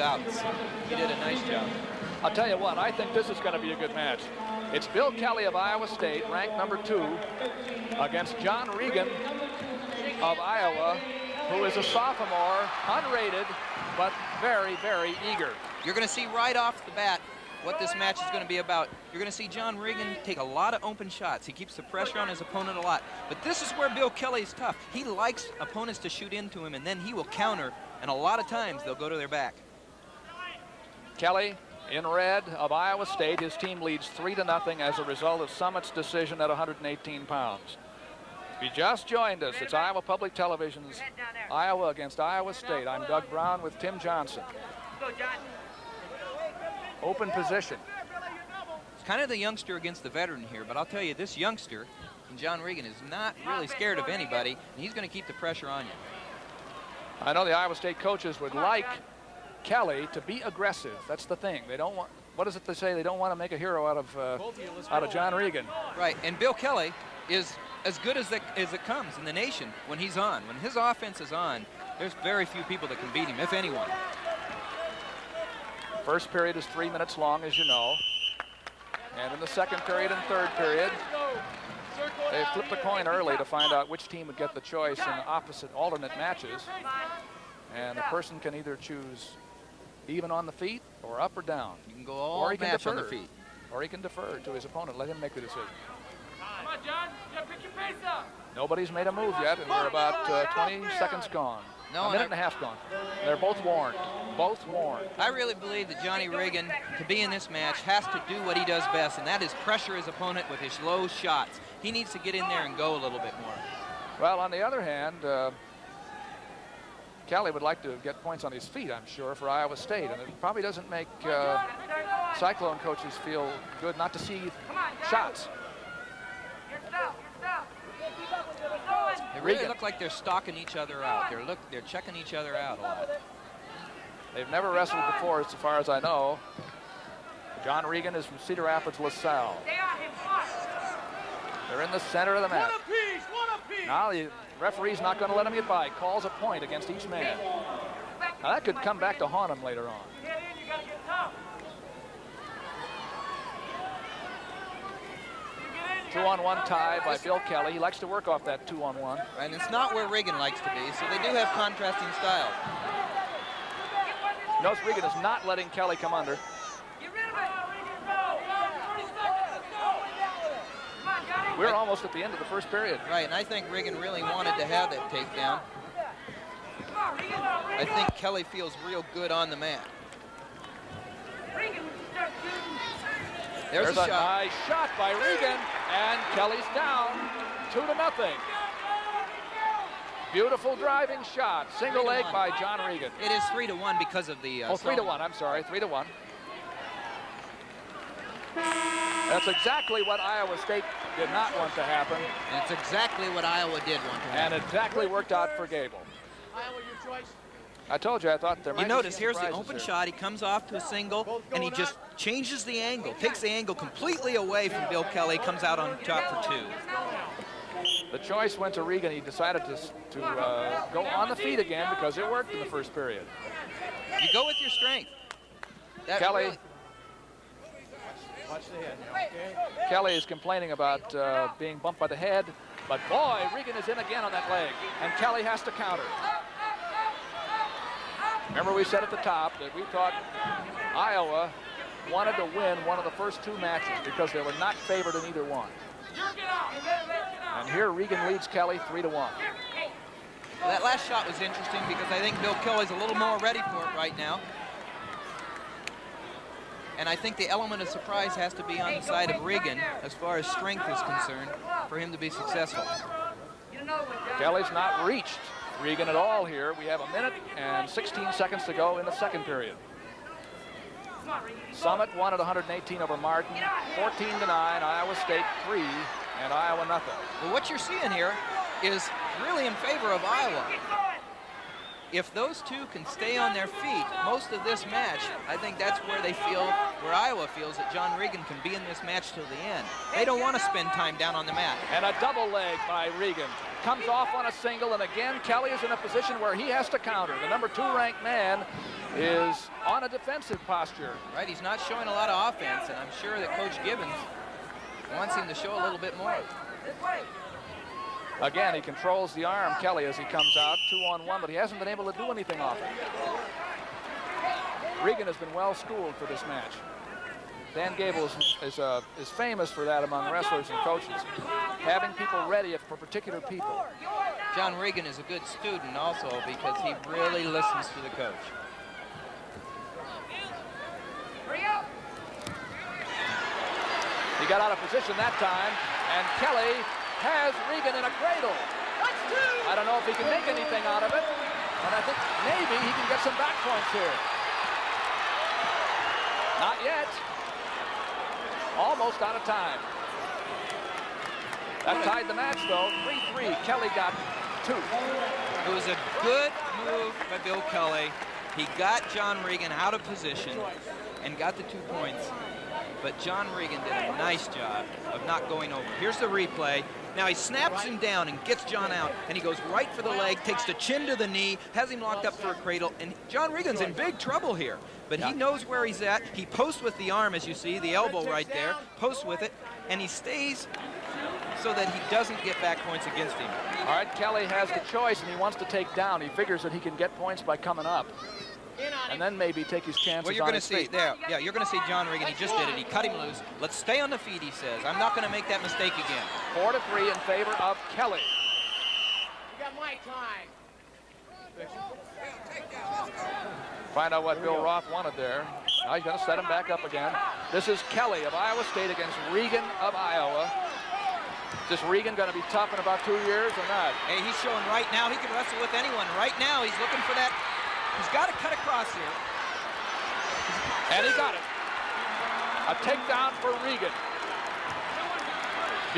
outs. He did a nice job. I'll tell you what, I think this is going to be a good match. It's Bill Kelly of Iowa State, ranked number 2, against John Regan of Iowa, who is a sophomore, unrated, but very, very eager. You're going to see right off the bat what this match is going to be about. You're going to see John Regan take a lot of open shots. He keeps the pressure on his opponent a lot. But this is where Bill Kelly is tough. He likes opponents to shoot into him, and then he will counter, and a lot of times they'll go to their back. Kelly in red of Iowa State. His team leads 3-0 as a result of Summit's decision at 118 pounds. If you just joined us, it's Iowa Public Television's Iowa against Iowa State. I'm Doug Brown with Tim Johnson. Open position. It's kind of the youngster against the veteran here, but I'll tell you, this youngster, John Regan, is not really scared of anybody, and he's going to keep the pressure on you. I know the Iowa State coaches would like Kelly to be aggressive. That's the thing. They don't want, what is it they say? They don't want to make a hero out of John Regan. Right, and Bill Kelly is as good as it comes in the nation when he's on. When his offense is on, there's very few people that can beat him, if anyone. First period is 3 minutes long, as you know. And in the second period and third period, they flipped a coin early to find out which team would get the choice in opposite alternate matches. And a person can either choose even on the feet or up or down. You can go all match on the feet. Or he can defer to his opponent. Let him make the decision. Come on, John. You gotta pick your pace up. Nobody's made a move yet, and we're about 20 seconds gone. No, a minute and a half gone. They're both warned. Both warned. I really believe that Johnny Regan, to be in this match, has to do what he does best, and that is pressure his opponent with his low shots. He needs to get in there and go a little bit more. Well, on the other hand, Kelly would like to get points on his feet, I'm sure, for Iowa State, and it probably doesn't make Cyclone coaches feel good not to see shots. They really look like they're stalking each other out. They're checking each other out a lot. They've never wrestled before, as far as I know. John Regan is from Cedar Rapids, LaSalle. They're in the center of the match. Now the referee's not going to let him get by. Calls a point against each man. Now that could come back to haunt him later on. 2-on-1 tie by Bill Kelly. He likes to work off that 2-on-1. And it's not where Regan likes to be, so they do have contrasting styles. Notice Regan is not letting Kelly come under. We're almost at the end of the first period. Right, and I think Regan really wanted to have that takedown. I think Kelly feels real good on the mat. There's a shot. Nice shot by Regan, and Kelly's down 2-0. Beautiful driving shot, single leg by John Regan. It is 3-1 because of the. 3-1. I'm sorry, 3-1. That's exactly what Iowa State did not want to happen. And it's exactly what Iowa did want to happen. And exactly worked out for Gable. Iowa, your choice. I told you I thought there might be some notice here's the surprises open here. shot. He comes off to a single, and he just changes the angle, takes the angle completely away from Bill Kelly, comes out on top for 2. The choice went to Regan. He decided to go on the feet again because it worked in the first period. You go with your strength. Kelly. Really, Watch the head now, okay? Kelly is complaining about being bumped by the head, but boy, Regan is in again on that leg, and Kelly has to counter. Remember we said at the top that we thought Iowa wanted to win one of the first 2 matches because they were not favored in either one. And here Regan leads Kelly 3-1. Well, that last shot was interesting because I think Bill Kelly's a little more ready for it right now. And I think the element of surprise has to be on the side of Regan as far as strength is concerned for him to be successful. Kelly's not reached Regan at all here. We have a minute and 16 seconds to go in the second period. Summit won at 118 over Martin, 14-9, Iowa State 3, and Iowa nothing. Well, what you're seeing here is really in favor of Iowa. If those 2 can stay on their feet most of this match, I think that's where they feel, where Iowa feels that John Regan can be in this match till the end. They don't want to spend time down on the mat. And a double leg by Regan. Comes off on a single, and again, Kelly is in a position where he has to counter. The number 2 ranked man is on a defensive posture. Right, he's not showing a lot of offense, and I'm sure that Coach Gibbons wants him to show a little bit more. Again, he controls the arm, Kelly, as he comes out 2-on-1, but he hasn't been able to do anything off it. Regan has been well schooled for this match. Dan Gable is famous for that among wrestlers and coaches, having people ready for particular people. John Regan is a good student also because he really listens to the coach. He got out of position that time, and Kelly has Regan in a cradle. I don't know if he can make anything out of it, and I think maybe he can get some back points here. Not yet. Almost out of time. That tied the match, though. 3-3. Kelly got 2. It was a good move by Bill Kelly. He got John Regan out of position and got the 2 points. But John Regan did a nice job of not going over. Here's the replay. Now he snaps him down and gets John out, and he goes right for the leg, takes the chin to the knee, has him locked up for a cradle, and John Regan's in big trouble here. But he knows where he's at. He posts with the arm, as you see, the elbow right there, posts with it, and he stays so that he doesn't get back points against him. All right, Kelly has the choice, and he wants to take down. He figures that he can get points by coming up, and then maybe take his chances. Well, you're going to see there. Yeah, you're going to see John Regan. He just did it. He cut him loose. Let's stay on the feet, he says. I'm not going to make that mistake again. 4-3 in favor of Kelly. You got my time. Find out what Bill Roth wanted there. Now he's going to set him back up again. This is Kelly of Iowa State against Regan of Iowa. Is this Regan going to be tough in about 2 years or not? Hey, he's showing right now he can wrestle with anyone. Right now, he's looking for that. He's got to cut across here. And he got it. A takedown for Regan.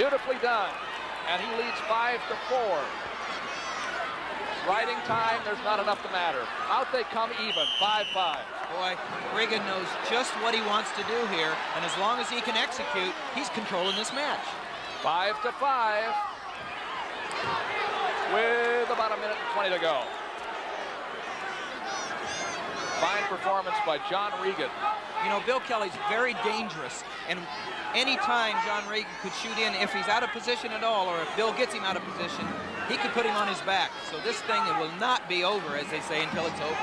Beautifully done. And he leads 5-4. Riding time, there's not enough to matter. Out they come even, 5-5. Boy, Regan knows just what he wants to do here, and as long as he can execute, he's controlling this match. 5-5. With about 1:20 to go. Fine performance by John Regan. You know, Bill Kelly's very dangerous, and anytime John Regan could shoot in, if he's out of position at all, or if Bill gets him out of position, he could put him on his back. So this thing, it will not be over, as they say, until it's over.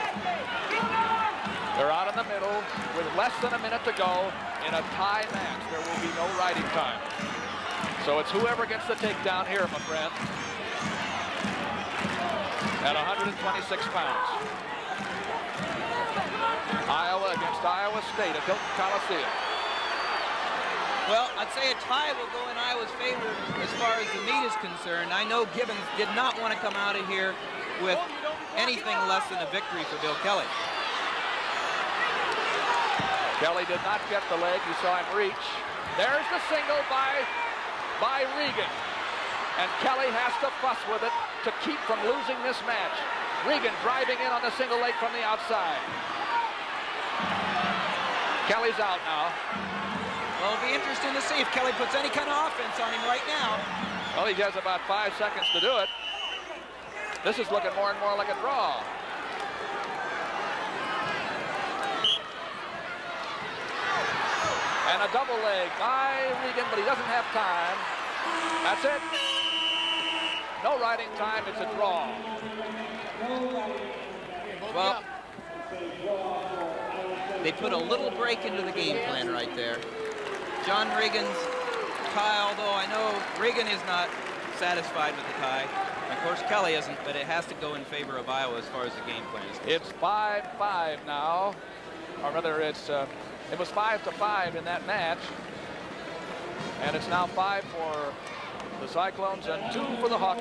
They're out in the middle with less than a minute to go in a tie match. There will be no riding time. So it's whoever gets the takedown here, my friend. At 126 pounds. Iowa against Iowa State at Hilton Coliseum. Well, I'd say a tie will go in Iowa's favor as far as the meet is concerned. I know Gibbons did not want to come out of here with anything less than a victory for Bill Kelly. Kelly did not get the leg. You saw him reach. There's the single by Regan. And Kelly has to fuss with it to keep from losing this match. Regan driving in on the single leg from the outside. Kelly's out now. Well, it'll be interesting to see if Kelly puts any kind of offense on him right now. Well, he has about 5 seconds to do it. This is looking more and more like a draw. And a double leg by Regan, but he doesn't have time. That's it. No riding time, it's a draw. Well, they put a little break into the game plan right there. John Regan's tie, although I know Regan is not satisfied with the tie. Of course, Kelly isn't, but it has to go in favor of Iowa as far as the game plan is concerned. It's 5-5 now, or rather it's, it was 5-5 in that match, and it's now 5 for the Cyclones and 2 for the Hawkeyes.